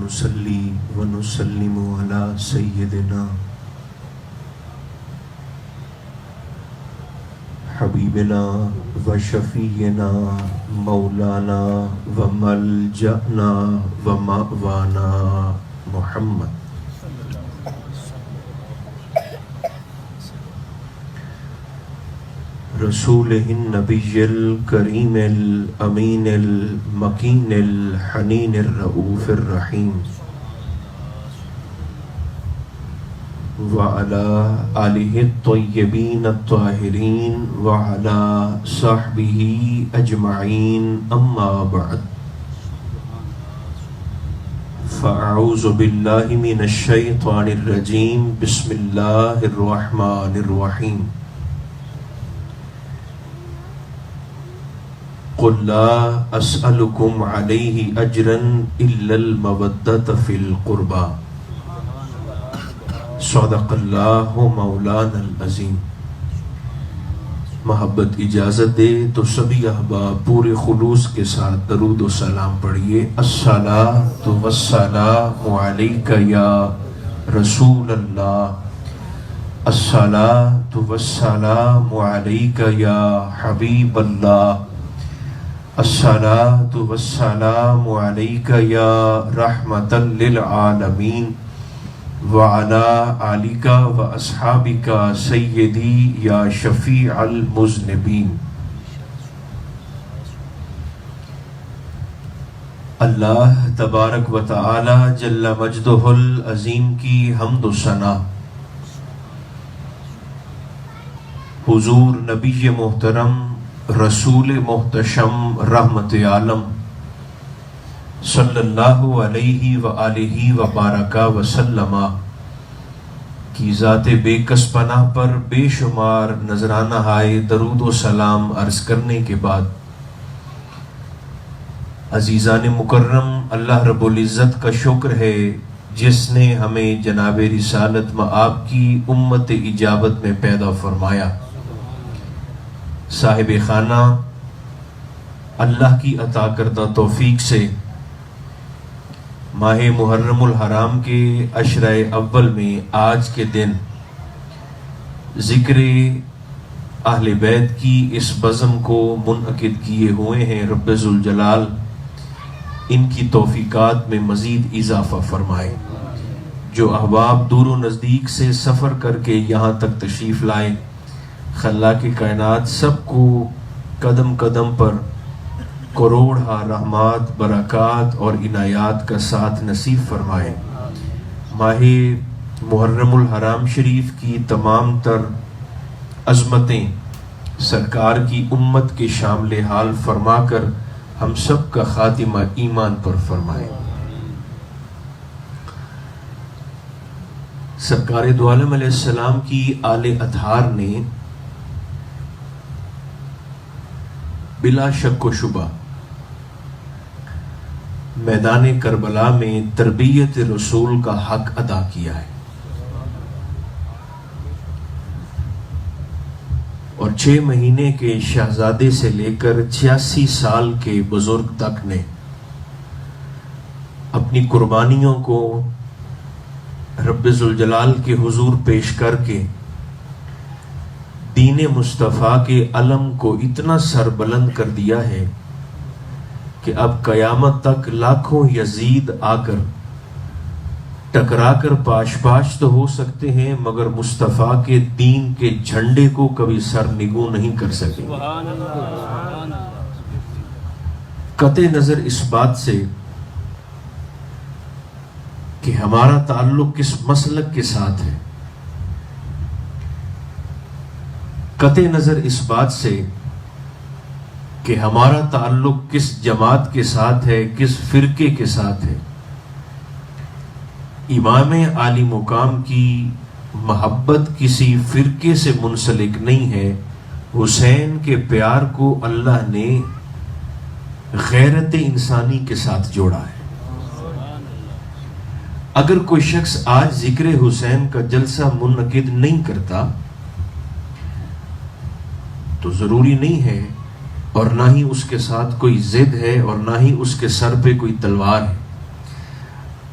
ونصلي ونسلم على سيدنا حبيبنا وشفينا مولانا وملجأنا ومأوانا محمد رسوله النبي الكريم الأمين المكين الحنين الرؤوف الرحيم وعلى آله الطيبين الطاهرين وعلى صحبه أجمعين أما بعد فأعوذ بالله من الشيطان الرجيم بسم الله الرحمن الرحيم قل لا أسألكم عليه أجرا إلا المودة في القربى صدق اللہ مولانا العظیم۔ محبت اجازت دے تو سبھی احباب پورے خلوص کے ساتھ درود و سلام پڑھیے۔ الصلاۃ والسلام علیک یا رسول اللہ، الصلاۃ والسلام علیک یا حبیب اللہ، الصلاۃ والسلام علیک یا رحمۃ للعالمین وعلى آلك وأصحابك سيدي يا شفيع المذنبين۔ اللہ تبارک و تعالی جل مجدہ العظیم کی حمد و ثنا حضور نبی محترم رسول محتشم رحمت عالم صلی اللہ علیہ وآلہ وبارک وسلم کی ذات بے کس پناہ پر بے شمار نذرانہ ہائے درود و سلام عرض کرنے کے بعد، عزیزان مکرم، اللہ رب العزت کا شکر ہے جس نے ہمیں جناب رسالت مآب کی امت اجابت میں پیدا فرمایا۔ صاحب خانہ اللہ کی عطا کردہ توفیق سے ماہ محرم الحرام کے عشرہ اول میں آج کے دن ذکر اہل بیت کی اس بزم کو منعقد کیے ہوئے ہیں۔ رب ذوالجلال ان کی توفیقات میں مزید اضافہ فرمائے۔ جو احباب دور و نزدیک سے سفر کر کے یہاں تک تشریف لائے، خلاق کائنات سب کو قدم قدم پر کروڑہ رحمات، برکات اور عنایات کا ساتھ نصیب فرمائے۔ ماہ محرم الحرام شریف کی تمام تر عظمتیں سرکار کی امت کے شامل حال فرما کر ہم سب کا خاتمہ ایمان پر فرمائے۔ سرکار دو عالم علیہ السلام کی آل اطہار نے بلا شک و شبہ میدان کربلا میں تربیت رسول کا حق ادا کیا ہے، اور 6 مہینے کے شہزادے سے لے کر 86 سال کے بزرگ تک نے اپنی قربانیوں کو رب ذوالجلال کے حضور پیش کر کے دین مصطفیٰ کے علم کو اتنا سربلند کر دیا ہے کہ اب قیامت تک لاکھوں یزید آ کر ٹکرا کر پاش پاش تو ہو سکتے ہیں، مگر مصطفیٰ کے دین کے جھنڈے کو کبھی سر نگو نہیں کر سکیں۔ قطع نظر اس بات سے کہ ہمارا تعلق کس مسلک کے ساتھ ہے، قطع نظر اس بات سے کہ ہمارا تعلق کس جماعت کے ساتھ ہے، کس فرقے کے ساتھ ہے، امام عالی مقام کی محبت کسی فرقے سے منسلک نہیں ہے۔ حسین کے پیار کو اللہ نے غیرت انسانی کے ساتھ جوڑا ہے۔ اگر کوئی شخص آج ذکر حسین کا جلسہ منعقد نہیں کرتا تو ضروری نہیں ہے، اور نہ ہی اس کے ساتھ کوئی ضد ہے، اور نہ ہی اس کے سر پہ کوئی تلوار ہے۔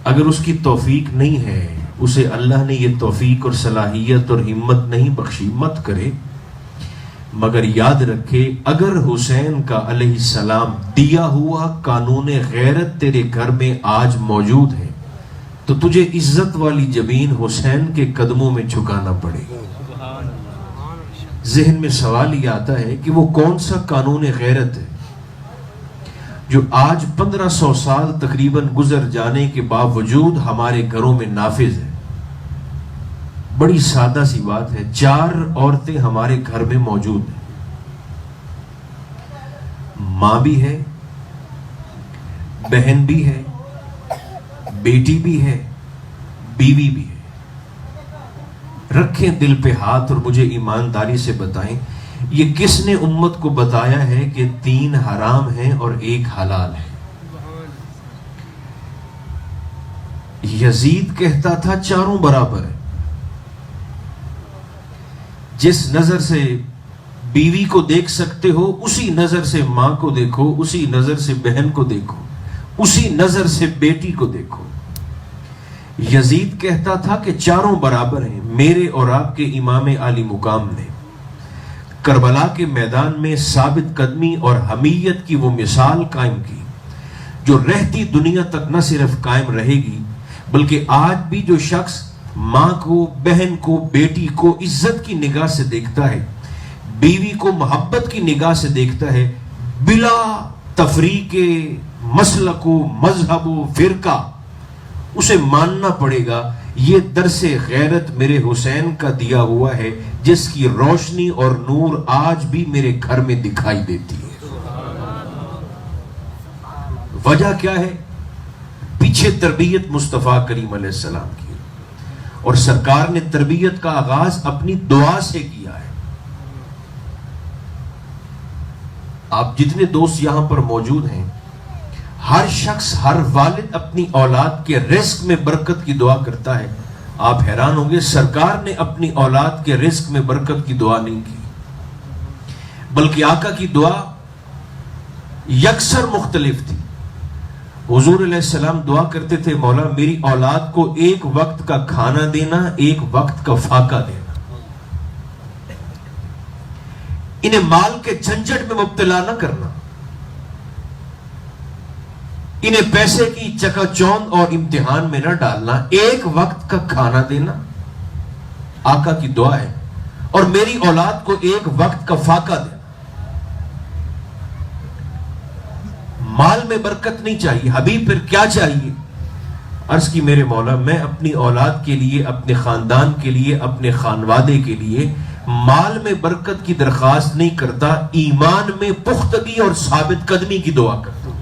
اگر اس کی توفیق نہیں ہے، اسے اللہ نے یہ توفیق اور صلاحیت اور ہمت نہیں بخشی، مت کرے، مگر یاد رکھے اگر حسین کا علیہ السلام دیا ہوا قانون غیرت تیرے گھر میں آج موجود ہے تو تجھے عزت والی جبین حسین کے قدموں میں جھکانا پڑے گا۔ ذہن میں سوال یہ آتا ہے کہ وہ کون سا قانون غیرت ہے جو آج 1500 سال تقریباً گزر جانے کے باوجود ہمارے گھروں میں نافذ ہے؟ بڑی سادہ سی بات ہے، 4 عورتیں ہمارے گھر میں موجود ہیں، ماں بھی ہے، بہن بھی ہے، بیٹی بھی ہے، بیوی بھی ہے۔ رکھیں دل پہ ہاتھ اور مجھے ایمانداری سے بتائیں یہ کس نے امت کو بتایا ہے کہ 3 حرام ہیں اور 1 حلال ہے؟ یزید کہتا تھا 4 برابر ہے۔ جس نظر سے بیوی کو دیکھ سکتے ہو اسی نظر سے ماں کو دیکھو، اسی نظر سے بہن کو دیکھو، اسی نظر سے بیٹی کو دیکھو۔ یزید کہتا تھا کہ 4 برابر ہیں۔ میرے اور آپ کے امام عالی مقام نے کربلا کے میدان میں ثابت قدمی اور حمیت کی وہ مثال قائم کی جو رہتی دنیا تک نہ صرف قائم رہے گی بلکہ آج بھی جو شخص ماں کو، بہن کو، بیٹی کو عزت کی نگاہ سے دیکھتا ہے، بیوی کو محبت کی نگاہ سے دیکھتا ہے، بلا تفریق مسلک و مذہب و فرقہ، اسے ماننا پڑے گا یہ درس غیرت میرے حسین کا دیا ہوا ہے جس کی روشنی اور نور آج بھی میرے گھر میں دکھائی دیتی ہے۔ وجہ کیا ہے؟ پیچھے تربیت مصطفیٰ کریم علیہ السلام کی، اور سرکار نے تربیت کا آغاز اپنی دعا سے کیا ہے۔ آپ جتنے دوست یہاں پر موجود ہیں، ہر شخص، ہر والد اپنی اولاد کے رزق میں برکت کی دعا کرتا ہے۔ آپ حیران ہوں گے سرکار نے اپنی اولاد کے رزق میں برکت کی دعا نہیں کی، بلکہ آقا کی دعا یکسر مختلف تھی۔ حضور علیہ السلام دعا کرتے تھے، مولا میری اولاد کو 1 وقت کا کھانا دینا، 1 وقت کا فاقہ دینا، انہیں مال کے جھنجھٹ میں مبتلا نہ کرنا، انہیں پیسے کی چکا چوند اور امتحان میں نہ ڈالنا، 1 وقت کا کھانا دینا آقا کی دعا ہے، اور میری اولاد کو 1 وقت کا فاقہ دینا۔ مال میں برکت نہیں چاہیے، حبیب پھر کیا چاہیے؟ عرض کی میرے مولا میں اپنی اولاد کے لیے، اپنے خاندان کے لیے، اپنے خانوادے کے لیے مال میں برکت کی درخواست نہیں کرتا، ایمان میں پختگی اور ثابت قدمی کی دعا کرتا ہوں،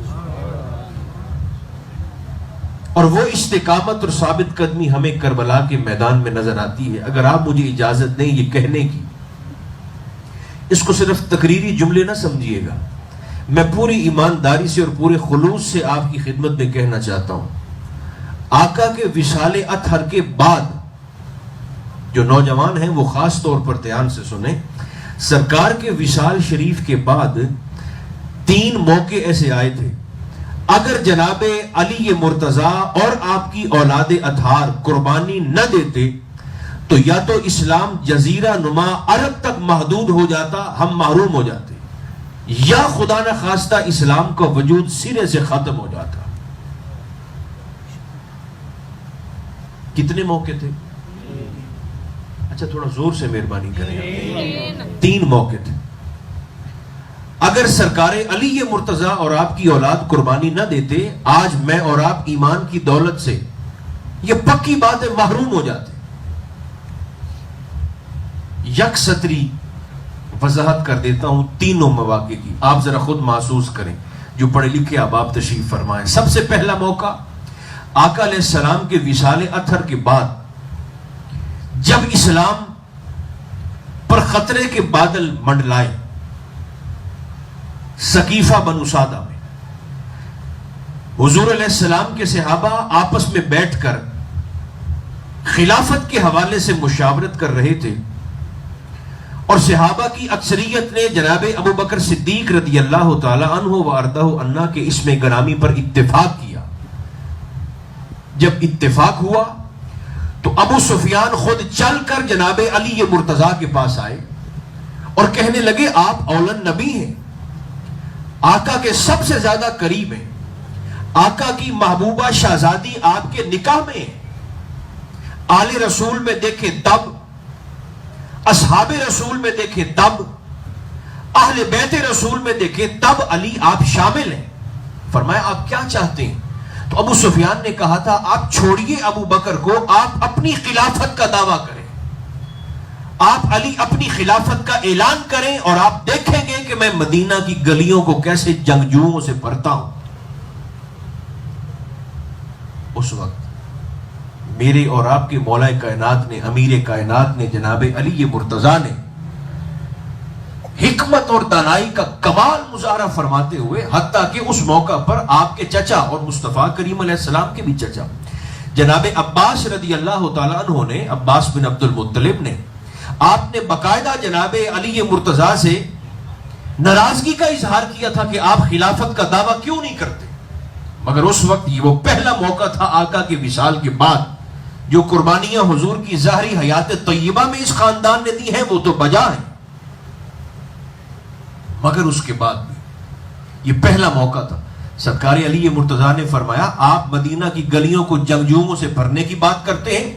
اور وہ استقامت اور ثابت قدمی ہمیں کربلا کے میدان میں نظر آتی ہے۔ اگر آپ مجھے اجازت دیں یہ کہنے کی، اس کو صرف تقریری جملے نہ سمجھیے گا، میں پوری ایمانداری سے اور پورے خلوص سے آپ کی خدمت میں کہنا چاہتا ہوں، آقا کے وصال اطہر کے بعد جو نوجوان ہیں وہ خاص طور پر دھیان سے سنیں، سرکار کے وصال شریف کے بعد 3 موقع ایسے آئے تھے، اگر جناب علی مرتضیٰ اور آپ کی اولاد اطہار قربانی نہ دیتے تو یا تو اسلام جزیرہ نما عرب تک محدود ہو جاتا، ہم محروم ہو جاتے، یا خدا نہ خواستہ اسلام کا وجود سرے سے ختم ہو جاتا۔ کتنے موقع تھے؟ اچھا تھوڑا زور سے مہربانی کریں، 3 موقع تھے۔ اگر سرکار علی مرتضیٰ اور آپ کی اولاد قربانی نہ دیتے، آج میں اور آپ ایمان کی دولت سے، یہ پکی بات ہے، محروم ہو جاتے۔ یک سطری وضاحت کر دیتا ہوں 3 مواقع کی، آپ ذرا خود محسوس کریں، جو پڑھے لکھے آپ تشریف فرمائیں۔ سب سے پہلا موقع آقا علیہ السلام کے وصال اطہر کے بعد، جب اسلام پر خطرے کے بادل منڈلائے سقیفہ بنو سعدہ میں، حضور علیہ السلام کے صحابہ آپس میں بیٹھ کر خلافت کے حوالے سے مشاورت کر رہے تھے، اور صحابہ کی اکثریت نے جناب ابو بکر صدیق رضی اللہ تعالی عنہ و ارضہ عنہ کے اسم گرامی پر اتفاق کیا۔ جب اتفاق ہوا تو ابو سفیان خود چل کر جناب علی مرتضیٰ کے پاس آئے اور کہنے لگے آپ اولن نبی ہیں، آقا کے سب سے زیادہ قریب ہیں، آقا کی محبوبہ شہزادی آپ کے نکاح میں ہے، آل رسول میں دیکھے تب، اصحاب رسول میں دیکھے تب، اہل بیت رسول میں دیکھے تب علی آپ شامل ہیں۔ فرمایا آپ کیا چاہتے ہیں؟ تو ابو سفیان نے کہا تھا آپ چھوڑیے ابو بکر کو، آپ اپنی خلافت کا دعویٰ کریں، آپ علی اپنی خلافت کا اعلان کریں اور آپ دیکھیں گے کہ میں مدینہ کی گلیوں کو کیسے جنگجوؤں سے بھرتا ہوں۔ اس وقت میرے اور آپ کے مولا کائنات نے، امیر کائنات نے، جناب علی مرتضیٰ نے حکمت اور دانائی کا کمال مظاہرہ فرماتے ہوئے، حتیٰ کہ اس موقع پر آپ کے چچا اور مصطفیٰ کریم علیہ السلام کے بھی چچا جناب عباس رضی اللہ تعالیٰ عنہ نے، عباس بن عبد المطلب نے، آپ نے باقاعدہ جناب علی مرتضیٰ سے ناراضگی کا اظہار کیا تھا کہ آپ خلافت کا دعویٰ کیوں نہیں کرتے، مگر اس وقت یہ وہ پہلا موقع تھا آقا کے وصال کے بعد، جو قربانیاں حضور کی ظاہری حیات طیبہ میں اس خاندان نے دی ہیں وہ تو بجا ہیں، مگر اس کے بعد بھی یہ پہلا موقع تھا۔ سرکار علی مرتضیٰ نے فرمایا آپ مدینہ کی گلیوں کو جنگجوؤں سے بھرنے کی بات کرتے ہیں،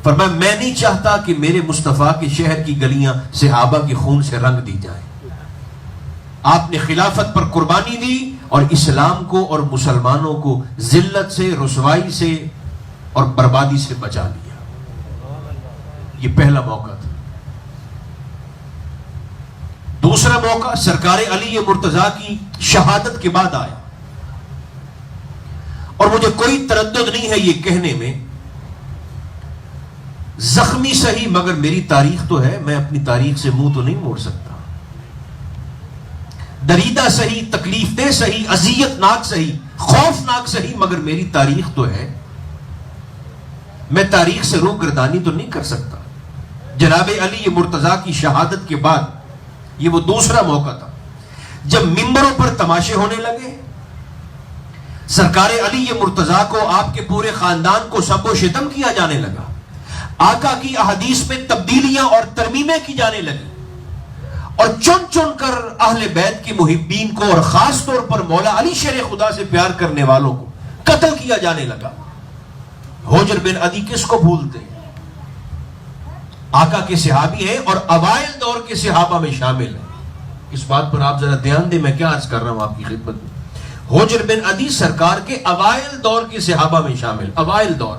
فرمایا میں نہیں چاہتا کہ میرے مصطفیٰ کے شہر کی گلیاں صحابہ کے خون سے رنگ دی جائیں۔ آپ نے خلافت پر قربانی دی اور اسلام کو اور مسلمانوں کو ذلت سے، رسوائی سے اور بربادی سے بچا لیا۔ یہ پہلا موقع تھا۔ دوسرا موقع سرکار علی مرتضیٰ کی شہادت کے بعد آیا، اور مجھے کوئی تردد نہیں ہے یہ کہنے میں، زخمی صحیح مگر میری تاریخ تو ہے، میں اپنی تاریخ سے منہ تو نہیں موڑ سکتا، دریدہ صحیح، تکلیف دہ صحیح، اذیت ناک صحیح، خوفناک صحیح، مگر میری تاریخ تو ہے، میں تاریخ سے روح گردانی تو نہیں کر سکتا۔ جناب علی مرتضیٰ کی شہادت کے بعد یہ وہ دوسرا موقع تھا جب ممبروں پر تماشے ہونے لگے، سرکار علی مرتضیٰ کو، آپ کے پورے خاندان کو سب و شتم کیا جانے لگا، آقا کی احادیث میں تبدیلیاں اور ترمیمیں کی جانے لگی، اور چن چن کر اہل بیت کے محبین کو اور خاص طور پر مولا علی شیر خدا سے پیار کرنے والوں کو قتل کیا جانے لگا۔ حجر بن عدی کس کو بھولتے ہیں، آقا کے صحابی ہیں اور اوائل دور کے صحابہ میں شامل ہیں۔ اس بات پر آپ ذرا دھیان دیں، میں کیا عرض کر رہا ہوں آپ کی خدمت میں۔ حجر بن عدی سرکار کے اوائل دور کے صحابہ میں شامل، اوائل دور،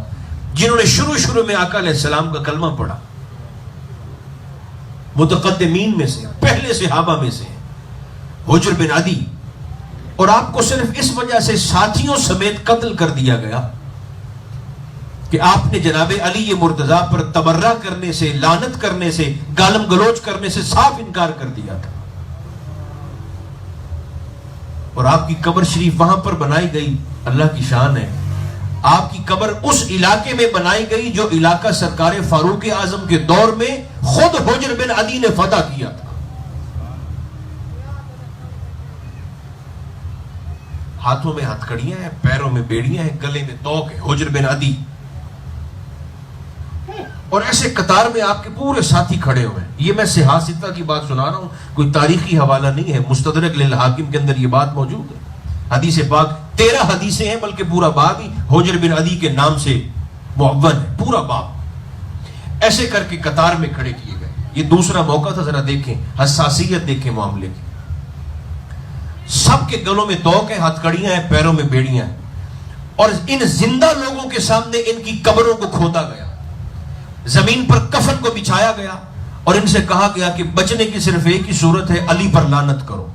جنہوں نے شروع میں آقا علیہ السلام کا کلمہ پڑھا، متقدمین میں سے، پہلے صحابہ میں سے حجر بن عدی، اور آپ کو صرف اس وجہ سے ساتھیوں سمیت قتل کر دیا گیا کہ آپ نے جناب علی مرتضیٰ پر تبرہ کرنے سے، لعنت کرنے سے، گالم گلوچ کرنے سے صاف انکار کر دیا تھا، اور آپ کی قبر شریف وہاں پر بنائی گئی، اللہ کی شان ہے، آپ کی قبر اس علاقے میں بنائی گئی جو علاقہ سرکار فاروق اعظم کے دور میں خود حجر بن عدی نے فتح کیا تھا۔ ہاتھوں میں ہتھکڑیاں ہیں، پیروں میں بیڑیاں ہیں، گلے میں توق ہے، حجر بن عدی، اور ایسے قطار میں آپ کے پورے ساتھی کھڑے ہوئے ہیں۔ یہ میں صحاح ستہ کی بات سنا رہا ہوں، کوئی تاریخی حوالہ نہیں ہے، مستدرک للحاکم کے اندر یہ بات موجود ہے، حدیث پاک 13 حدیثیں ہیں، بلکہ پورا باب ہی حجر بن عدی کے نام سے معون ہے، پورا باب ایسے کر کے قطار میں کھڑے کیے گئے۔ یہ دوسرا موقع تھا، ذرا دیکھیں حساسیت، دیکھیں معاملے کی، سب کے گلوں میں توق ہیں، ہتھکڑیاں ہیں، پیروں میں بیڑیاں ہیں، اور ان زندہ لوگوں کے سامنے ان کی قبروں کو کھودا گیا، زمین پر کفن کو بچھایا گیا، اور ان سے کہا گیا کہ بچنے کی صرف ایک ہی صورت ہے، علی پر لعنت کرو۔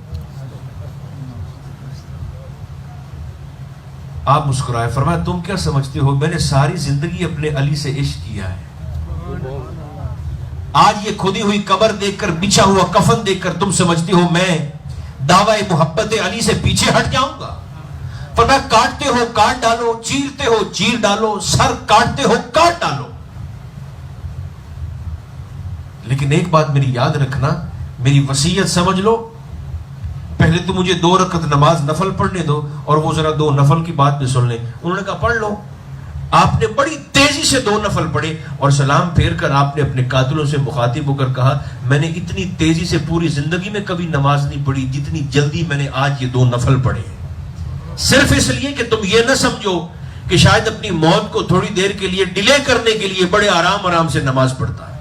آپ مسکرائے، فرمایا تم کیا سمجھتے ہو، میں نے ساری زندگی اپنے علی سے عشق کیا ہے، آج یہ کھودی ہوئی قبر دیکھ کر، بچھا ہوا کفن دیکھ کر تم سمجھتے ہو میں دعوی محبت علی سے پیچھے ہٹ جاؤں گا؟ فرمایا کاٹتے ہو کاٹ ڈالو، چیرتے ہو چیر ڈالو، سر کاٹتے ہو کاٹ ڈالو، لیکن ایک بات میری یاد رکھنا، میری وصیت سمجھ لو، پہلے تو مجھے 2 رکعت نماز نفل پڑھنے دو، اور وہ ذرا 2 نفل کی بات بھی سن لیں۔ انہوں نے کہا پڑھ لو۔ آپ نے بڑی تیزی سے 2 نفل پڑھے اور سلام پھیر کر آپ نے اپنے قاتلوں سے مخاطب ہو کر کہا میں نے اتنی تیزی سے پوری زندگی میں کبھی نماز نہیں پڑھی جتنی جلدی میں نے آج یہ 2 نفل پڑھے، صرف اس لیے کہ تم یہ نہ سمجھو کہ شاید اپنی موت کو تھوڑی دیر کے لیے ڈیلے کرنے کے لیے بڑے آرام سے نماز پڑھتا ہے۔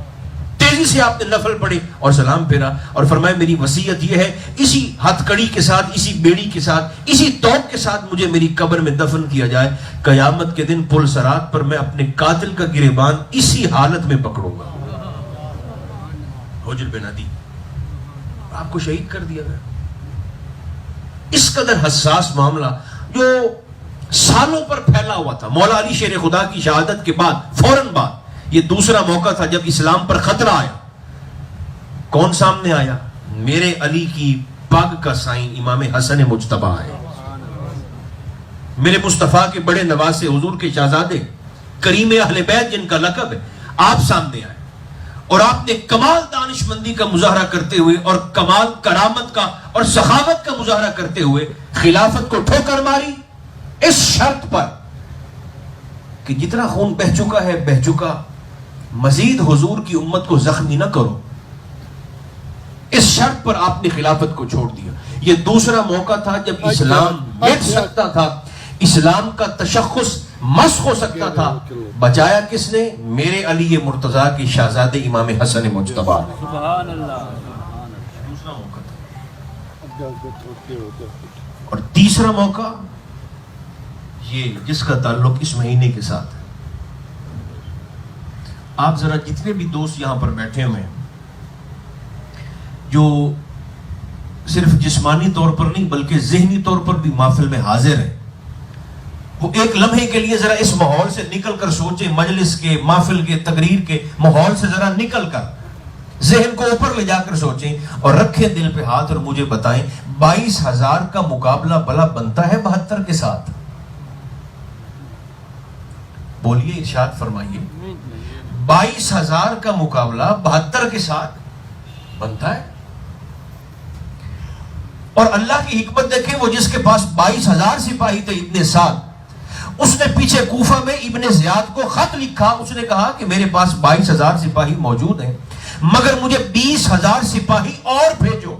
تیزی سے آپ نے نفل پڑھے اور سلام پھیرا اور فرمایا میری وصیت یہ ہے اسی ہتھ کڑی کے ساتھ، اسی بیڑی کے ساتھ، اسی توق کے ساتھ مجھے میری قبر میں دفن کیا جائے، قیامت کے دن پل صراط پر میں اپنے قاتل کا گریبان اسی حالت میں پکڑوں گا۔ حجر بن عدی آپ کو شہید کر دیا گیا۔ اس قدر حساس معاملہ جو سالوں پر پھیلا ہوا تھا، مولا علی شیر خدا کی شہادت کے بعد فوراً بعد یہ دوسرا موقع تھا جب اسلام پر خطرہ آیا۔ کون سامنے آیا؟ میرے علی کی پگ کا سائن امام حسن مجتبی ہے، میرے مصطفیٰ کے بڑے نواسے حضور کے شہزادے کریم اہل بیت جن کا لقب ہے، آپ سامنے آئے اور آپ نے کمال دانش مندی کا مظاہرہ کرتے ہوئے اور کمال کرامت کا اور سخاوت کا مظاہرہ کرتے ہوئے خلافت کو ٹھوکر ماری، اس شرط پر کہ جتنا خون بہ چکا ہے بہ چکا، مزید حضور کی امت کو زخمی نہ کرو۔ اس شرط پر آپ نے خلافت کو چھوڑ دیا۔ یہ دوسرا موقع تھا جب اسلام مٹ سکتا تھا، اسلام کا تشخص مسخ ہو سکتا تھا، بچایا کس نے؟ میرے علی مرتضیٰ کے شہزادے امام حسن مجتبی۔ سبحان اللہ۔ دوسرا موقع تھا۔ اور تیسرا موقع یہ جس کا تعلق اس مہینے کے ساتھ ہے۔ آپ ذرا جتنے بھی دوست یہاں پر بیٹھے ہوئے ہیں جو صرف جسمانی طور پر نہیں بلکہ ذہنی طور پر بھی محفل میں حاضر ہیں، وہ ایک لمحے کے لیے ذرا اس ماحول سے نکل کر سوچیں، مجلس کے، محفل کے، تقریر کے ماحول سے ذرا نکل کر ذہن کو اوپر لے جا کر سوچیں اور رکھیں دل پہ ہاتھ اور مجھے بتائیں 22,000 کا مقابلہ بھلا بنتا ہے 72 کے ساتھ؟ بولیے، ارشاد فرمائیے، 22,000 کا مقابلہ 72 کے ساتھ بنتا ہے؟ اور اللہ کی حکمت دیکھیں، وہ جس کے پاس 22,000 سپاہی تھے اتنے سال، اس نے پیچھے کوفہ میں ابن زیاد کو خط لکھا، اس نے کہا کہ میرے پاس 22,000 سپاہی موجود ہیں مگر مجھے 20,000 سپاہی اور بھیجو۔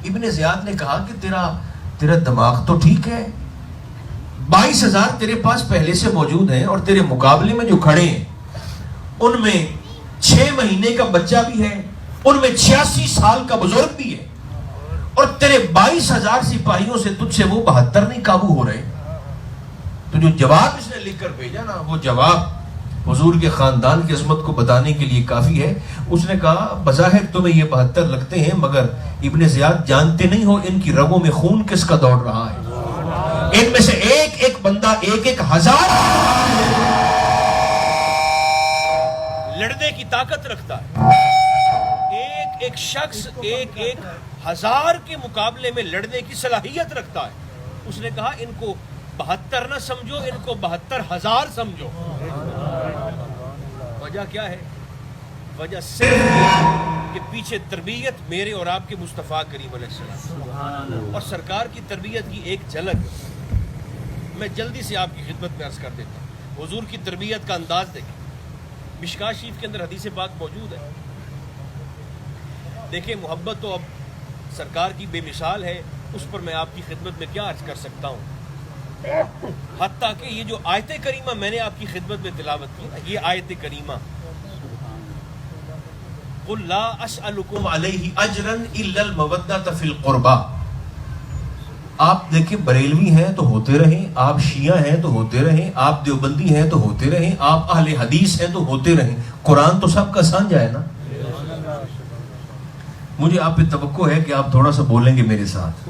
ابن زیاد نے کہا کہ تیرا دماغ تو ٹھیک ہے، 22,000 تیرے پاس پہلے سے موجود ہیں اور تیرے مقابلے میں جو کھڑے ہیں ان میں 6 مہینے کا بچہ بھی ہے، ان میں 86 سال کا بزرگ بھی ہے، اور تیرے 22,000 سپاہیوں سے تجھ سے وہ 72 نہیں قابو ہو رہے۔ تو جو جواب اس نے لکھ کر بھیجا نا، وہ جواب حضور کے خاندان کی عظمت کو بتانے کے لیے کافی ہے۔ اس نے کہا بظاہر تمہیں یہ 72 لگتے ہیں مگر ابن زیاد جانتے نہیں ہو ان کی رگوں میں خون کس کا دوڑ رہا ہے، ان میں سے ایک ایک بندہ 1,000 لڑنے کی طاقت رکھتا ہے، ایک ایک شخص 1,000 کے مقابلے میں لڑنے کی صلاحیت رکھتا ہے۔ اس نے کہا ان کو 72 نہ سمجھو، ان کو 72,000 سمجھو۔ وجہ کیا ہے؟ وجہ صرف یہ کہ پیچھے تربیت میرے اور آپ کے مصطفیٰ کریم علیہ السلام اور سرکار کی تربیت کی ایک جھلک میں جلدی سے آپ کی خدمت میں عرض کر دیتا ہوں۔ حضور کی تربیت کا انداز دیکھیں، مشکاہ شریف کے اندر حدیث پاک موجود ہے۔ دیکھیں محبت تو اب سرکار کی بے مثال ہے، اس پر میں آپ کی خدمت میں کیا عرض کر سکتا ہوں، حتیٰ کہ یہ جو آیت کریمہ میں نے آپ کی خدمت میں تلاوت کی نا، یہ آیت کریمہ قُلْ لَا أَسْأَلُكُمْ عَلَيْهِ أَجْرًا إِلَّا الْمَوَدَّةَ فِي الْقُرْبَى۔ آپ دیکھیں بریلوی ہیں تو ہوتے رہیں، آپ شیعہ ہیں تو ہوتے رہیں، آپ دیوبندی ہیں تو ہوتے رہیں، آپ اہل حدیث ہیں تو ہوتے رہیں، قرآن تو سب کا سانجا ہے نا۔ مجھے آپ پہ توقع ہے کہ آپ تھوڑا سا بولیں گے میرے ساتھ،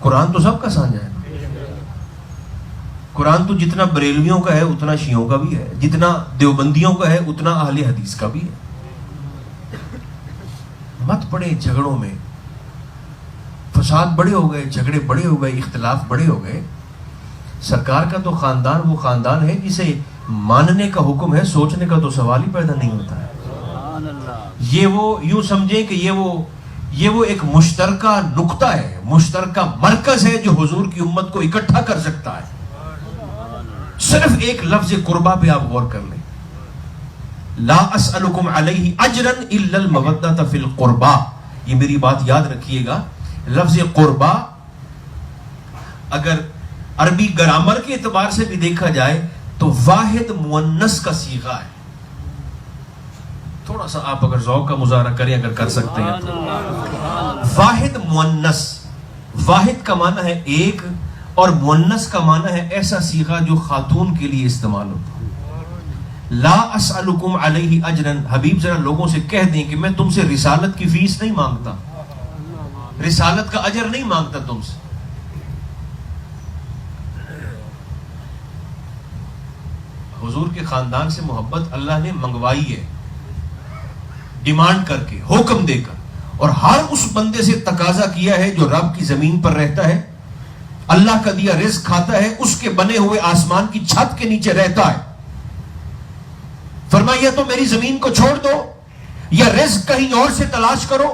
قرآن تو سب کا سانجا ہے۔ قرآن تو جتنا بریلویوں کا ہے اتنا شیعوں کا بھی ہے، جتنا دیوبندیوں کا ہے اتنا اہل حدیث کا بھی ہے۔ مت پڑے جھگڑوں میں، فساد بڑے ہو گئے، جھگڑے بڑے ہو گئے، اختلاف بڑے ہو گئے۔ سرکار کا تو خاندان وہ خاندان ہے جسے ماننے کا حکم ہے، سوچنے کا تو سوال ہی پیدا نہیں ہوتا ہے۔ یہ وہ یوں سمجھیں کہ یہ وہ ایک مشترکہ نقطہ ہے، مشترکہ مرکز ہے جو حضور کی امت کو اکٹھا کر سکتا ہے۔ صرف ایک لفظ قربا پہ آپ غور کر لیں. لا اسألکم علیہ اجرا الا المودۃ فی القربا. یہ میری بات یاد رکھیے گا. لفظ قربا اگر عربی گرامر کے اعتبار سے بھی دیکھا جائے تو واحد مؤنث کا صیغہ ہے. تھوڑا سا آپ اگر ذوق کا مظاہرہ کریں اگر کر سکتے ہیں تو واحد مؤنث. واحد کا معنی ہے ایک اور مؤنث کا معنی ہے ایسا صیغہ جو خاتون کے لیے استعمال ہوتا. لا اسألکم علیہ اجرا. حبیب ذرا لوگوں سے کہہ دیں کہ میں تم سے رسالت کی فیس نہیں مانگتا, رسالت کا اجر نہیں مانگتا تم سے. حضور کے خاندان سے محبت اللہ نے منگوائی ہے ڈیمانڈ کر کے, حکم دے کر, اور ہر اس بندے سے تقاضا کیا ہے جو رب کی زمین پر رہتا ہے, اللہ کا دیا رزق کھاتا ہے, اس کے بنے ہوئے آسمان کی چھت کے نیچے رہتا ہے. فرمایا تو میری زمین کو چھوڑ دو, یا رزق کہیں اور سے تلاش کرو,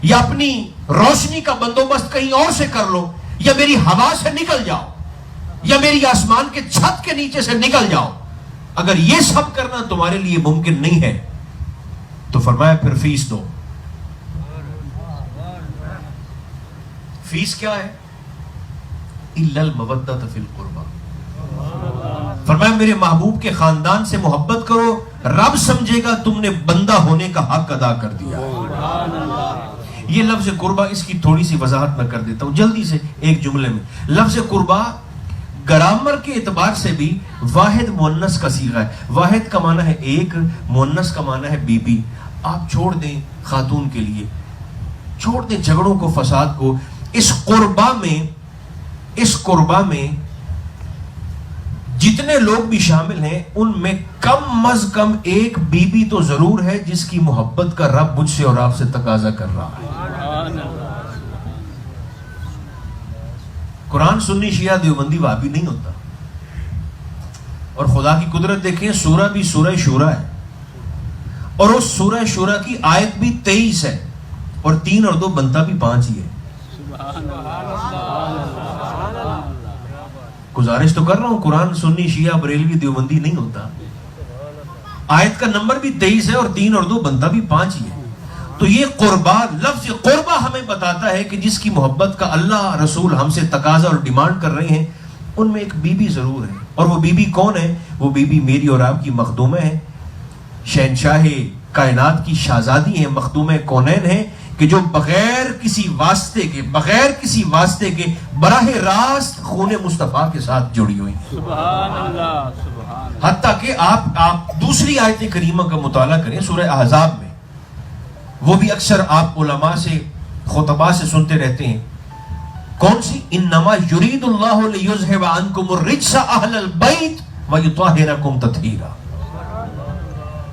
یا اپنی روشنی کا بندوبست کہیں اور سے کر لو, یا میری ہوا سے نکل جاؤ, یا میری آسمان کے چھت کے نیچے سے نکل جاؤ. اگر یہ سب کرنا تمہارے لیے ممکن نہیں ہے تو فرمایا پھر فیس دو. فیس کیا ہے؟ الا المودۃ فی القربى. فرمایا میرے محبوب کے خاندان سے محبت کرو, رب سمجھے گا تم نے بندہ ہونے کا حق ادا کر دیا. یہ لفظ قربا, اس کی تھوڑی سی وضاحت میں کر دیتا ہوں جلدی سے ایک جملے میں. لفظ قربا گرامر کے اعتبار سے بھی واحد مؤنث کا صیغہ ہے. واحد کا معنی ہے ایک, مؤنث کا معنی ہے بی بی. آپ چھوڑ دیں خاتون کے لیے, چھوڑ دیں جھگڑوں کو, فساد کو. اس قربا میں جتنے لوگ بھی شامل ہیں ان میں کم از کم ایک بی بی تو ضرور ہے جس کی محبت کا رب مجھ سے اور آپ سے تقاضا کر رہا ہے. قرآن سنی شیعہ دیوبندی وہابی نہیں ہوتا. اور خدا کی قدرت دیکھیں, سورہ بھی سورہ شورا ہے, اور اس سورہ شورا کی آیت بھی 23 ہے, اور 3 اور 2 بنتا بھی 5 ہی ہے. گزارش تو کر رہا ہوں, قرآن سنی شیعہ بریلوی دیوبندی نہیں ہوتا. آیت کا نمبر بھی 23 ہے, اور 3 اور 2 بنتا بھی 5 ہی ہے. تو یہ قربا, لفظ قربا ہمیں بتاتا ہے کہ جس کی محبت کا اللہ رسول ہم سے تقاضا اور ڈیمانڈ کر رہے ہیں ان میں ایک بی بی ضرور ہے. اور وہ بی بی کون ہے؟ وہ بی بی میری اور آپ کی مخدومہ ہے, شہنشاہ کائنات کی شہزادی ہیں, مخدومہ کونین ہیں, کہ جو بغیر کسی واسطے کے براہ راست خون مصطفیٰ کے ساتھ جڑی ہوئی ہیں. سبحان اللہ, سبحان اللہ. حتیٰ کہ آپ دوسری آیت کریمہ کا مطالعہ کریں سورہ احزاب میں, وہ بھی اکثر آپ علماء سے, خطباء سے سنتے رہتے ہیں. کون سی؟ انما یرید اللہ لیذھب عنکم الرجس اہل البیت ویطہرکم تطہیرا.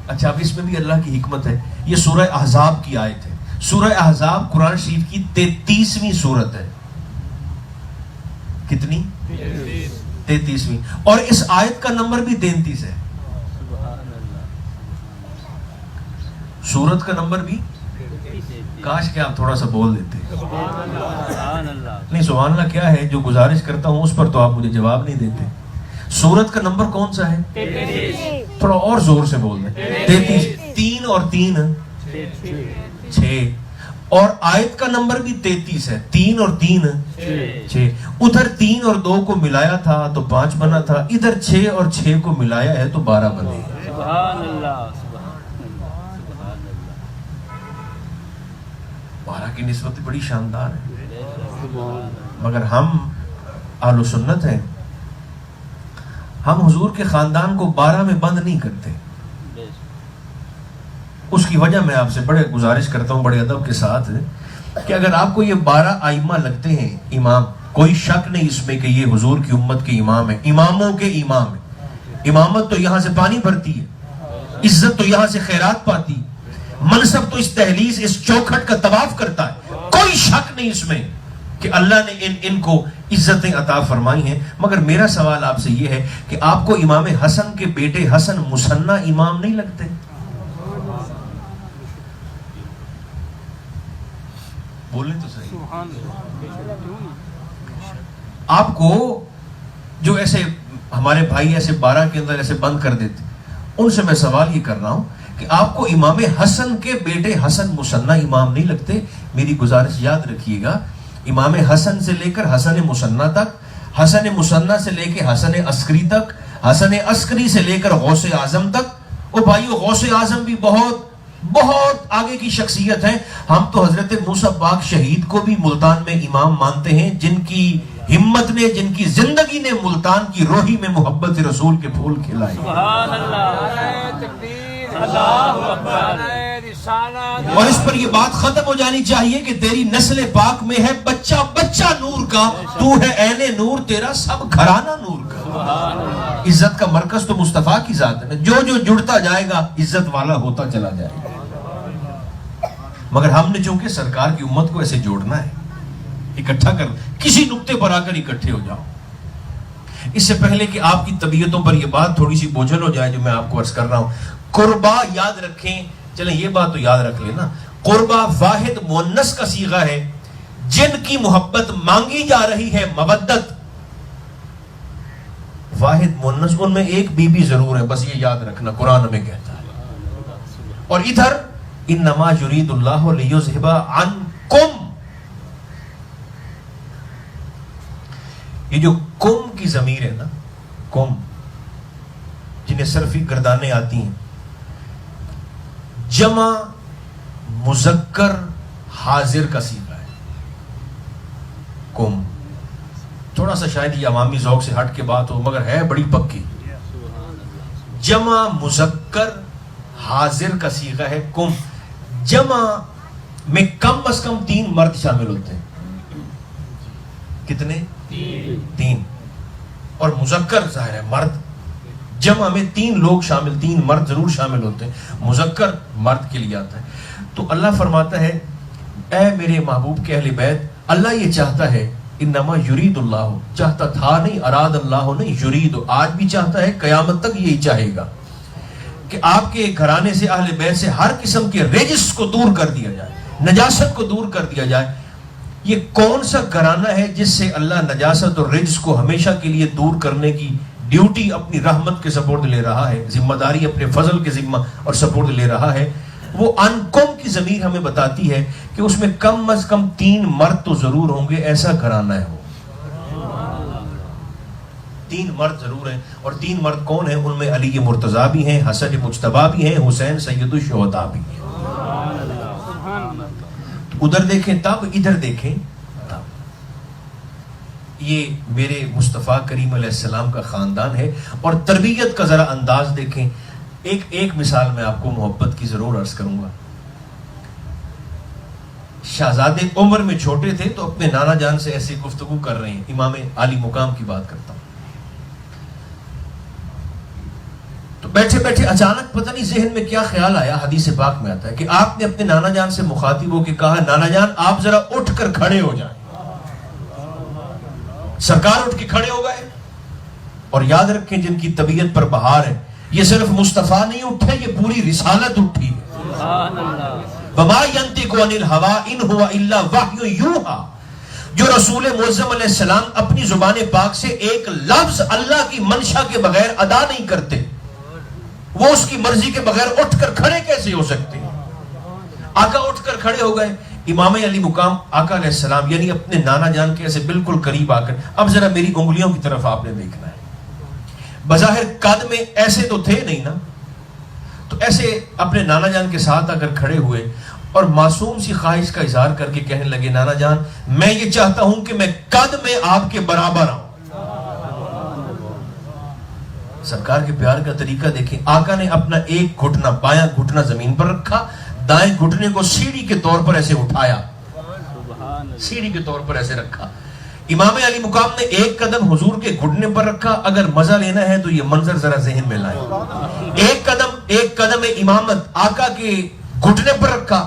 اچھا, اب اس میں بھی اللہ کی حکمت ہے. یہ سورہ احزاب کی آیت ہے. سورہ احزاب قرآن شریف کی 33ویں سورت ہے. کتنی؟ 33ویں. اور اس آیت کا نمبر بھی 33 ہے. سورت کا نمبر بھی, کاش کہ آپ تھوڑا سا بول دیتے. نہیں, سبحان اللہ کیا ہے, جو گزارش کرتا ہوں اس پر تو آپ مجھے جواب نہیں دیتے. سورت کا نمبر کون سا ہے؟ 33. تھوڑا اور زور سے بول دیں. 33. 3 اور 3 6, اور آیت کا نمبر بھی 33 ہے. 3 اور 3 6. ادھر 3 اور 2 کو ملایا تھا تو 5 بنا تھا, ادھر 6 اور 6 کو ملایا ہے تو 12 بنے. سبحان اللہ. 12 کی نسبت بڑی شاندار ہے. مگر ہم اہل سنت ہیں, ہم حضور کے خاندان کو 12 میں بند نہیں کرتے. اس کی وجہ میں آپ سے بڑے گزارش کرتا ہوں بڑے ادب کے ساتھ کہ اگر آپ کو یہ 12 ائمہ لگتے ہیں امام, کوئی شک نہیں اس میں کہ یہ حضور کی امت کے امام ہیں, اماموں کے امام ہیں. امامت تو یہاں سے پانی بھرتی ہے, عزت تو یہاں سے خیرات پاتی, منصب تو اس دہلیز, اس چوکھٹ کا طواف کرتا ہے. کوئی شک نہیں اس میں کہ اللہ نے ان کو عزتیں عطا فرمائی ہیں. مگر میرا سوال آپ سے یہ ہے کہ آپ کو امام حسن کے بیٹے حسن مثنی امام نہیں لگتے؟ بولیں تو صحیح. آپ کو جو ایسے ہمارے بھائی ایسے 12 کے اندر ایسے بند کر دیتے. ان سے میں سوال یہ کر رہا ہوں کہ آپ کو امام حسن کے بیٹے حسن مثنی امام نہیں لگتے؟ میری گزارش یاد رکھیے گا، امام حسن سے لے کر حسن مثنی تک، حسن مثنی سے لے کے حسن عسکری تک، حسن عسکری سے لے کر غوث اعظم تک. او بھائیو، غوث اعظم بھی بہت بہت آگے کی شخصیت ہے. ہم تو حضرت موسیٰ پاک شہید کو بھی ملتان میں امام مانتے ہیں، جن کی ہمت نے، جن کی زندگی نے ملتان کی روحی میں محبت رسول کے پھول کھلائے. سبحان اللہ، تکبیر، اللہ اکبر، رسالت. اور اس پر یہ بات ختم ہو جانی چاہیے کہ تیری نسل پاک میں ہے بچہ بچہ نور کا، تو ہے عین نور، تیرا سب گھرانہ نور کا. عزت کا مرکز تو مصطفیٰ کی ذات ہے، جو جو جڑتا جائے گا عزت والا ہوتا چلا جائے گا. مگر ہم نے چونکہ سرکار کی امت کو ایسے جوڑنا ہے، اکٹھا کر، کسی نقطے پر آ کر اکٹھے ہو جاؤ. اس سے پہلے کہ آپ کی طبیعتوں پر یہ بات تھوڑی سی بوجھل ہو جائے جو میں آپ کو عرض کر رہا ہوں، قربا یاد رکھیں. چلیں یہ بات تو یاد رکھ لینا، قربا واحد مؤنث کا صیغہ ہے، جن کی محبت مانگی جا رہی ہے مودت. واحد مؤنث، ان میں ایک بی بی ضرور ہے، بس یہ یاد رکھنا، قرآن ہمیں کہتا ہے. اور ادھر انما یرید اللہ لیذھب عنکم، یہ جو کم کی ضمیر ہے نا، کم جنہیں صرفی گردانیں آتی ہیں، جمع مذکر حاضر کا صیغہ ہے. کم تھوڑا سا شاید یہ عوامی ذوق سے ہٹ کے بات ہو، مگر ہے بڑی پکی. جمع مذکر حاضر کا صیغہ ہے کم. جمع میں کم از کم 3 مرد شامل ہوتے ہیں. کتنے؟ 3. اور مذکر ظاہر ہے مرد، جمع میں 3 لوگ شامل، 3 مرد ضرور شامل ہوتے ہیں، مذکر مرد کے لیے آتا ہے. تو اللہ فرماتا ہے اے میرے محبوب کے اہل بیت، اللہ یہ چاہتا ہے، انما یرید اللہ، چاہتا تھا نہیں، اراد اللہ نہیں، یرید، آج بھی چاہتا ہے، قیامت تک یہی چاہے گا کہ آپ کے گھرانے سے، اہل بیت سے ہر قسم کے رجس کو دور کر دیا جائے، نجاست کو دور کر دیا جائے. یہ کون سا گھرانہ ہے جس سے اللہ نجاست اور رجس کو ہمیشہ کے لیے دور کرنے کی ڈیوٹی اپنی رحمت کے سپورٹ لے رہا ہے، ذمہ داری اپنے فضل کے ذمہ اور سپورٹ لے رہا ہے؟ وہ انکم کی ضمیر ہمیں بتاتی ہے کہ اس میں کم از کم 3 مرد تو ضرور ہوں گے، ایسا گھرانہ ہے وہ. 3 مرد ضرور ہیں. اور 3 مرد کون ہیں؟ ان میں علی مرتضیٰ بھی ہیں، حسن مجتبیٰ بھی ہیں، حسین سید الشہداء بھی ہیں. ادھر دیکھیں تب، ادھر دیکھیں تب. یہ میرے مصطفیٰ کریم علیہ السلام کا خاندان ہے. اور تربیت کا ذرا انداز دیکھیں. ایک مثال میں آپ کو محبت کی ضرور عرض کروں گا. شہزادے عمر میں چھوٹے تھے تو اپنے نانا جان سے ایسی گفتگو کر رہے ہیں، امام عالی مقام کی بات کرتا ہوں. تو بیٹھے بیٹھے اچانک پتہ نہیں ذہن میں کیا خیال آیا، حدیث پاک میں آتا ہے کہ آپ نے اپنے نانا جان سے مخاطب ہو کے کہا، نانا جان آپ ذرا اٹھ کر کھڑے ہو جائیں. سرکار اٹھ کے کھڑے ہو گئے. اور یاد رکھیں جن کی طبیعت پر بہار ہے، یہ صرف مصطفیٰ نہیں اٹھے، یہ پوری رسالت اٹھی ہے. سبحان اللہ. وما ينطق عن الهوى ان هو الا وحی یوحى. جو رسول معظم علیہ السلام اپنی زبان پاک سے ایک لفظ اللہ کی منشا کے بغیر ادا نہیں کرتے، وہ اس کی مرضی کے بغیر اٹھ کر کھڑے کیسے ہو سکتے ہیں؟ آقا اٹھ کر کھڑے ہو گئے. امام علی مقام آقا علیہ السلام یعنی اپنے نانا جان کے ایسے بالکل قریب آ کر، اب ذرا میری انگلیوں کی طرف آپ نے دیکھنا ہے. بظاہر قد میں ایسے تو تھے نہیں نا، تو ایسے اپنے نانا جان کے ساتھ آ کر کھڑے ہوئے اور معصوم سی خواہش کا اظہار کر کے کہنے لگے، نانا جان میں یہ چاہتا ہوں کہ میں قد میں آپ کے برابر آؤں. سرکار کے پیار کا طریقہ دیکھیں. آقا نے اپنا ایک گھٹنا، بایاں گھٹنا زمین پر رکھا، دائیں گھٹنے کو سیڑھی کے طور پر ایسے اٹھایا، سیڑھی کے طور پر ایسے رکھا. امام علی مقام نے ایک قدم حضور کے گھٹنے پر رکھا. اگر مزہ لینا ہے تو یہ منظر ذرا ذہن میں لائیں. ایک قدم امامت آقا کے گھٹنے پر رکھا،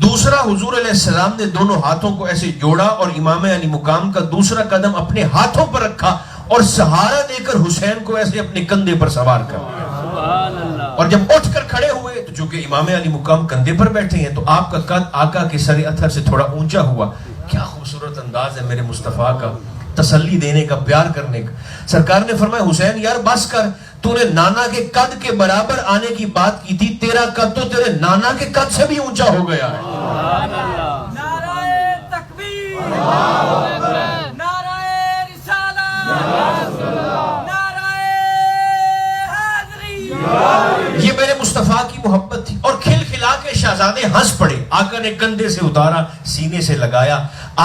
دوسرا حضور علیہ السلام نے دونوں ہاتھوں کو ایسے جوڑا اور امام علی مقام کا دوسرا قدم اپنے ہاتھوں پر رکھا اور سہارا دے کر حسین کو ایسے اپنے کندھے پر سوار کر لیا. اور جب اٹھ کر کھڑے ہوئے تو چونکہ امام علی مقام کندھے پر بیٹھے ہیں تو آپ کا قد آقا کے سر اطہر سے تھوڑا اونچا ہوا. کیا خوبصورت انداز ہے میرے مصطفیٰ کا. تسلی دینے کا، پیار کرنے کا. سرکار نے فرمایا حسین یار بس کر، تو نے نانا کے قد کے برابر آنے کی بات کی تھی، تیرا قد تو تیرے نانا کے قد سے بھی اونچا ہو گیا ہے. نعرہ تکبیر، نعرہ رسالت، نعرہ حیدری. یہ میرے مصطفیٰ کی محبت تھی. اور کھل کھلا کے شہزادے ہنس پڑے. آقا نے کندھے سے اتارا، سینے سے لگایا.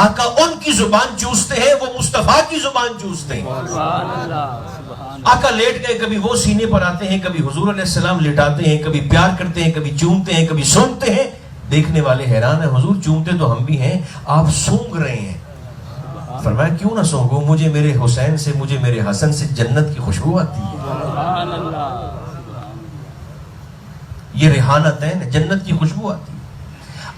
آقا ان کی زبان چوستے ہیں، وہ مصطفیٰ کی زبان چوستے ہیں. آقا لیٹ گئے، کبھی وہ سینے پر آتے ہیں، کبھی حضور علیہ السلام لٹاتے ہیں، کبھی پیار کرتے ہیں، کبھی چومتے ہیں، کبھی سونگتے ہیں. دیکھنے والے حیران ہیں، حضور چومتے تو ہم بھی ہیں، آپ سونگ رہے ہیں. فرمایا کیوں نہ سونگو، مجھے میرے حسین سے، مجھے میرے حسن سے جنت کی خوشبو آتی ہے. یہ ریحانت ہے، جنت کی خوشبو آتی ہے.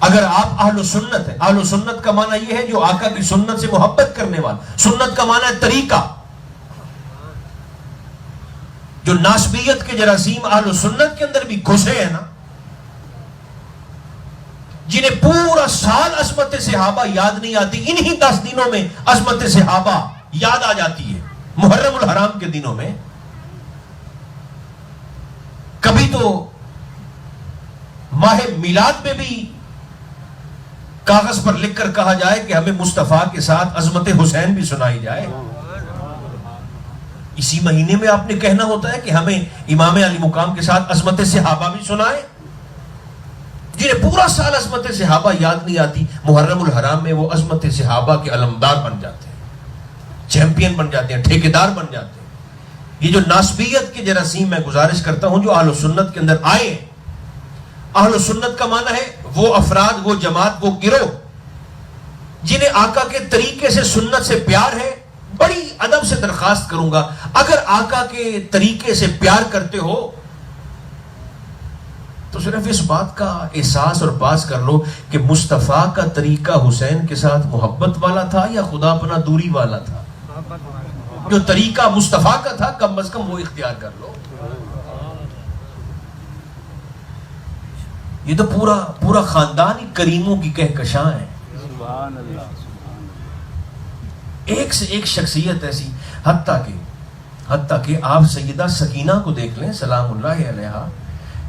اگر آپ اہل سنت ہیں، اہل سنت کا معنی یہ ہے جو آقا کی سنت سے محبت کرنے والا. سنت کا معنی ہے طریقہ. جو ناسبیت کے جراثیم اہل سنت کے اندر بھی گھسے ہیں نا، جنہیں پورا سال عظمت صحابہ یاد نہیں آتی، انہی 10 دنوں میں عظمت صحابہ یاد آ جاتی ہے. محرم الحرام کے دنوں میں کبھی تو ماہ میلاد میں بھی کاغذ پر لکھ کر کہا جائے کہ ہمیں مصطفیٰ کے ساتھ عظمت حسین بھی سنائی جائے. اسی مہینے میں آپ نے کہنا ہوتا ہے کہ ہمیں امام علی مقام کے ساتھ عظمت صحابہ بھی سنائے. جنہیں پورا سال عظمت صحابہ یاد نہیں آتی، محرم الحرام میں وہ عظمت صحابہ کے علمدار بن جاتے ہیں، چیمپئن بن جاتے ہیں، ٹھیکیدار بن جاتے ہیں. یہ جو ناسبیت کے جراثیم میں گزارش کرتا ہوں جو اہل سنت کے اندر آئے. اہل سنت کا معنی ہے وہ افراد، وہ جماعت، وہ گروہ جنہیں آقا کے طریقے سے، سنت سے پیار ہے. بڑی ادب سے درخواست کروں گا، اگر آقا کے طریقے سے پیار کرتے ہو تو صرف اس بات کا احساس اور باز کر لو کہ مصطفیٰ کا طریقہ حسین کے ساتھ محبت والا تھا یا خدا پناہ دوری والا تھا. جو طریقہ مصطفیٰ کا تھا کم از کم وہ اختیار کر لو. یہ تو پورا خاندان ہی کریموں کی کہکشاں ہے. ایک سے ایک شخصیت ایسی، حتیٰ کہ آپ سیدہ سکینہ کو دیکھ لیں سلام اللہ علیہا.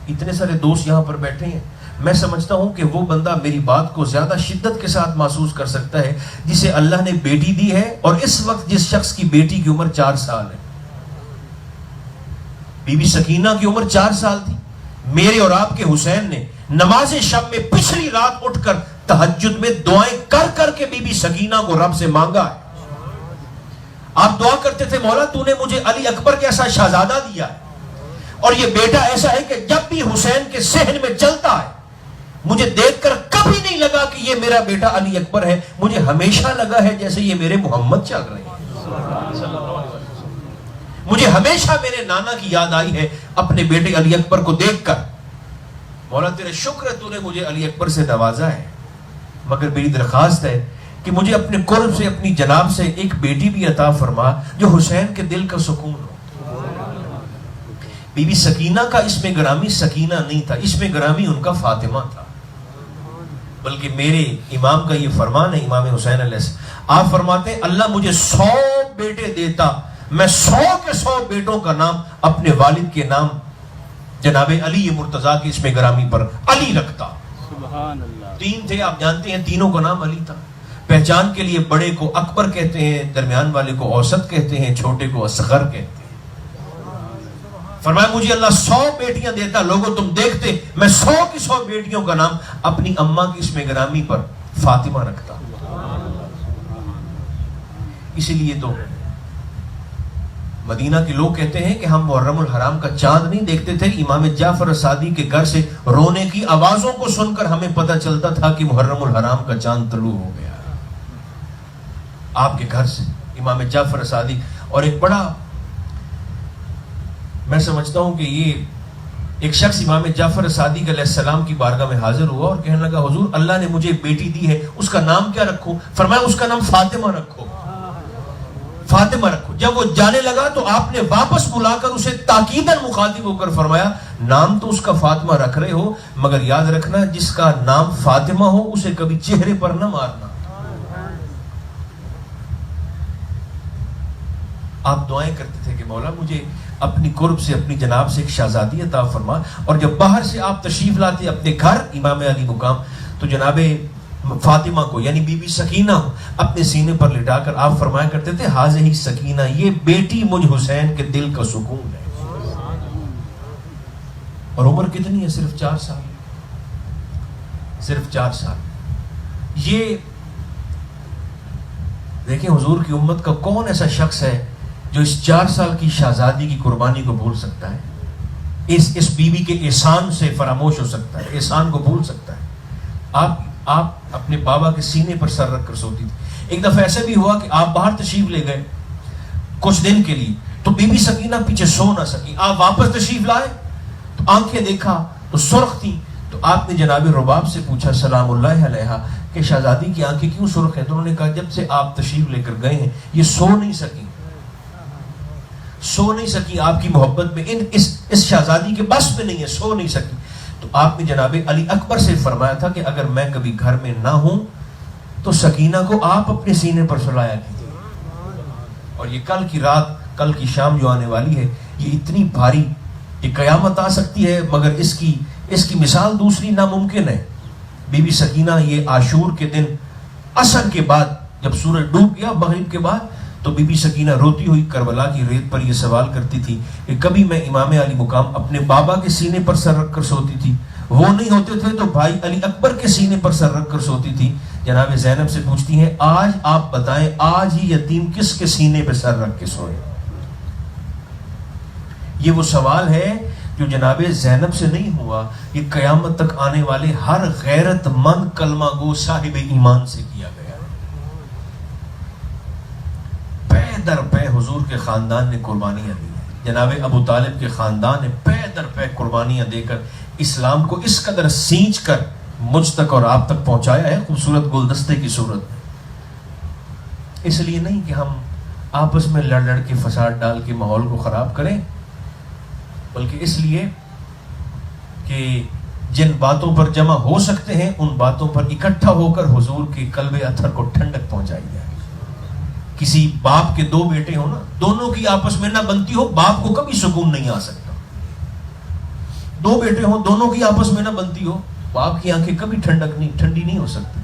اتنے سارے دوست یہاں پر بیٹھے ہیں، میں سمجھتا ہوں کہ وہ بندہ میری بات کو زیادہ شدت کے ساتھ محسوس کر سکتا ہے جسے اللہ نے بیٹی دی ہے اور اس وقت جس شخص کی بیٹی کی عمر 4 سال ہے. بی بی سکینہ کی عمر 4 سال تھی. میرے اور آپ کے حسین نے نماز شب میں پچھلی رات اٹھ کر تہجد میں دعائیں کر کر کے بی بی سکینہ کو رب سے مانگا ہے. آپ دعا کرتے تھے مولا تو نے مجھے علی اکبر جیسا شہزادہ دیا ہے اور یہ بیٹا ایسا ہے کہ جب بھی حسین کے صحن میں چلتا ہے مجھے دیکھ کر کبھی نہیں لگا کہ یہ میرا بیٹا علی اکبر ہے، مجھے ہمیشہ لگا ہے جیسے یہ میرے محمد چل رہے ہیں. مجھے ہمیشہ میرے نانا کی یاد آئی ہے اپنے بیٹے علی اکبر کو دیکھ کر. مولا تیرے شکر ہے تو نے مجھے علی اکبر سے نوازا ہے، مگر میری درخواست ہے کہ مجھے اپنے قرب سے، اپنی جناب سے ایک بیٹی بھی عطا فرما جو حسین کے دل کا سکون ہو. بی بی سکینہ کا اسم گرامی سکینہ نہیں تھا، اسم گرامی ان کا فاطمہ تھا. بلکہ میرے امام کا یہ فرمان ہے، امام حسین علیہ السلام، آپ فرماتے ہیں اللہ مجھے 100 بیٹے دیتا، میں 100 کے 100 بیٹوں کا نام اپنے والد کے نام جناب علی مرتضیٰ کے اسم گرامی پر علی رکھتا. سبحان اللہ. 3 تھے، آپ جانتے ہیں تینوں کا نام علی تھا. پہچان کے لیے بڑے کو اکبر کہتے ہیں، درمیان والے کو اوسط کہتے ہیں، چھوٹے کو اصغر کہتے ہیں. فرمایا مجھے اللہ 100 بیٹیاں دیتا، لوگوں تم دیکھتے میں 100 کی 100 بیٹیوں کا نام اپنی اماں کی اسم گرامی پر فاطمہ رکھتا. اسی لیے تو مدینہ کے لوگ کہتے ہیں کہ ہم محرم الحرام کا چاند نہیں دیکھتے تھے، امام جعفر صادق کے گھر سے رونے کی آوازوں کو سن کر ہمیں پتہ چلتا تھا کہ محرم الحرام کا چاند طلوع ہو گیا. آپ کے گھر سے امام جعفر صادق. اور ایک بڑا میں سمجھتا ہوں کہ یہ ایک شخص امام جعفر صادق علیہ السلام کی بارگاہ میں حاضر ہوا اور کہنے لگا حضور اللہ نے مجھے ایک بیٹی دی ہے، اس کا نام کیا رکھوں؟ فرمایا اس کا نام فاطمہ رکھو، فاطمہ رکھو. جب وہ جانے لگا تو آپ نے واپس بلا کر اسے تاکیداً مخاطب ہو کر فرمایا نام تو اس کا فاطمہ رکھ رہے ہو مگر یاد رکھنا جس کا نام فاطمہ ہو اسے کبھی چہرے پر نہ مارنا. آپ دعائیں کرتے تھے کہ مولا مجھے اپنی قرب سے اپنی جناب سے ایک شہزادی عطا فرما. اور جب باہر سے آپ تشریف لاتے اپنے گھر امام علی مقام تو جناب فاطمہ کو یعنی بی بی سکینہ اپنے سینے پر لٹا کر آپ فرمایا کرتے تھے حاضہ سکینہ، یہ بیٹی مجھ حسین کے دل کا سکون ہے. اور عمر کتنی ہے؟ صرف 4 سال. صرف 4 سال. یہ دیکھیں حضور کی امت کا کون ایسا شخص ہے جو اس 4 سال کی شہزادی کی قربانی کو بھول سکتا ہے، اس بیوی کے احسان سے فراموش ہو سکتا ہے، احسان کو بھول سکتا ہے. آپ اپنے بابا کے سینے پر سر رکھ کر سوتی تھی. ایک دفعہ ایسا بھی ہوا کہ آپ باہر تشریف لے گئے کچھ دن کے لیے تو بی بی سکینہ پیچھے سو نہ سکی. آپ واپس تشریف لائے تو آنکھیں دیکھا تو سرخ تھی. تو آپ نے جناب رباب سے پوچھا سلام اللہ علیہ کہ شہزادی کی آنکھیں کیوں سرخ ہیں؟ تو انہوں نے کہا جب سے آپ تشریف لے کر گئے ہیں یہ سو نہیں سکی آپ کی محبت میں، اس شہزادی کے بس میں نہیں ہے، سو نہیں سکی. تو آپ نے جناب علی اکبر سے فرمایا تھا کہ اگر میں کبھی گھر میں نہ ہوں تو سکینہ کو آپ اپنے سینے پر سلایا کیجیے. اور یہ کل کی رات، کل کی شام جو آنے والی ہے یہ اتنی بھاری کہ قیامت آ سکتی ہے مگر اس کی مثال دوسری ناممکن ہے. بی بی سکینہ یہ عاشور کے دن عصر کے بعد جب سورج ڈوب گیا مغرب کے بعد تو بی بی سکینہ روتی ہوئی کربلا کی ریت پر یہ سوال کرتی تھی کہ کبھی میں امام علی مقام اپنے بابا کے سینے پر سر رکھ کر سوتی تھی، وہ نہیں ہوتے تھے تو بھائی علی اکبر کے سینے پر سر رکھ کر سوتی تھی. جناب زینب سے پوچھتی ہیں آج آپ بتائیں آج ہی یتیم کس کے سینے پہ سر رکھ کے سوئے؟ یہ وہ سوال ہے جو جناب زینب سے نہیں ہوا، یہ قیامت تک آنے والے ہر غیرت مند کلمہ گو صاحب ایمان سے کیا گیا. پے در پے حضور کے خاندان نے قربانیاں دی. جناب ابو طالب کے خاندان نے پے در پے قربانیاں دے کر اسلام کو اس قدر سینچ کر مجھ تک اور آپ تک پہنچایا ہے خوبصورت گلدستے کی صورت میں. اس لیے نہیں کہ ہم آپس میں لڑ لڑ کے فساد ڈال کے ماحول کو خراب کریں، بلکہ اس لیے کہ جن باتوں پر جمع ہو سکتے ہیں ان باتوں پر اکٹھا ہو کر حضور کے قلب اطہر کو ٹھنڈک پہنچائی جائے. کسی باپ کے 2 بیٹے ہو نا، دونوں کی آپس میں نہ بنتی ہو، باپ کو کبھی سکون نہیں آ سکتا. 2 بیٹے ہوں دونوں کی آپس میں نہ بنتی ہو، باپ کی آنکھیں کبھی ٹھنڈی نہیں ہو سکتی.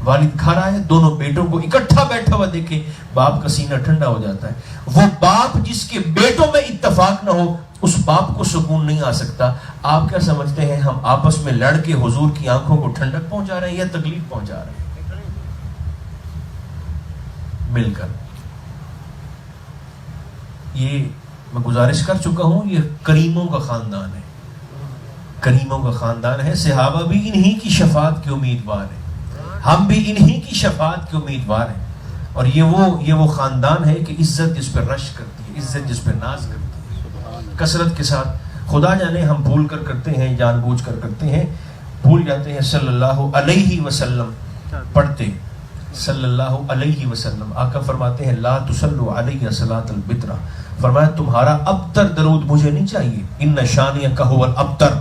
والد کھا رہا ہے، دونوں بیٹوں کو اکٹھا بیٹھا ہوا دیکھے باپ کا سینہ ٹھنڈا ہو جاتا ہے. وہ باپ جس کے بیٹوں میں اتفاق نہ ہو اس باپ کو سکون نہیں آ سکتا. آپ کیا سمجھتے ہیں ہم آپس میں لڑ کے حضور کی آنکھوں کو ٹھنڈک پہنچا رہے ہیں یا تکلیف پہنچا رہے ہیں؟ مل کر. یہ میں گزارش کر چکا ہوں، یہ کریموں کا خاندان ہے، کریموں کا خاندان ہے. صحابہ بھی انہی کی شفاعت کے امیدوار ہیں، ہم بھی انہی کی شفاعت کے امیدوار ہیں. اور یہ وہ خاندان ہے کہ عزت جس پر رش کرتی ہے، عزت جس پر ناز کرتی ہے کثرت کے ساتھ. خدا جانے ہم بھول کر کرتے ہیں، جان بوجھ کر کرتے ہیں، بھول جاتے ہیں صلی اللہ علیہ وسلم پڑھتے، صلی اللہ علیہ وسلم. آقا فرماتے ہیں لا تصلوا علیہ صلاۃ البترا، فرمایا تمہارا ابتر درود مجھے نہیں چاہیے. ان شانیہ کا هو الابتر،